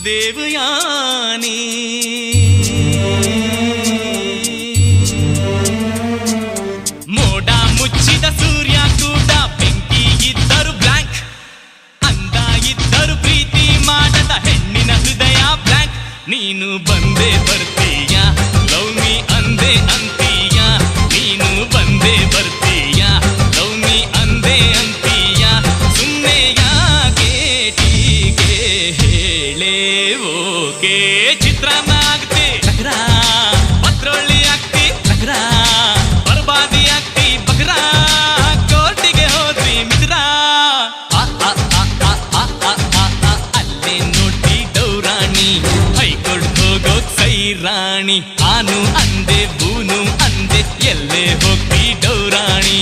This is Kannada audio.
ದೇವಯಾನಿ ಮೋಡ ಮುಚ್ಚಿದ ಸೂರ್ಯ ಕೂಡ ಬೆಂಕಿ ಇದ್ದರು ಬ್ಲ್ಯಾಂಕ್ ಅಂದ ಇದ್ದರು ಪ್ರೀತಿ ಮಾಡದ ಹೆಣ್ಣಿನ ಹೃದಯ ಬ್ಲ್ಯಾಂಕ್ ನೀನು ಬಂದೇ ಬರ್ತೀಯ ಲವ್ ಮೀ ಅಂದೆ ಅಂತೀಯ ನೀನು ಬಂದೇ ಬರ್ತೀಯ ಲವ್ ಮೀ ಅಂದೆ ಅಂತೀಯ ಸುಮ್ಮನೆ ಯಾಕೆ ಟೀಕೆ ಹೇಳೇ ಓಕೆ ಚಿತ್ರಾನ್ನ ಆಗ್ತಿ ನಗರ ಪತ್ರೊಳ್ಳಿ ಆಗ್ತಿ ನಗರ ಬರ್ಬಾದಿ ಆಗ್ತಿ ಬಗ್ರ ಕೋರ್ಟಿಗೆ ಹೋದ್ರಿ ಮಿತ್ರ ಅಲ್ಲೇ ನೋಡಿ ಡೌರಾಣಿ ಹೈಕೋರ್ಟ್ ಹೋಗೋಕ್ ಸೈರಾಣಿ ಆನು ಅಂದೆ ಬೂನು ಅಂದೆ ಎಲ್ಲೇ ಹೋಗ್ತಿ ಡೌರಾಣಿ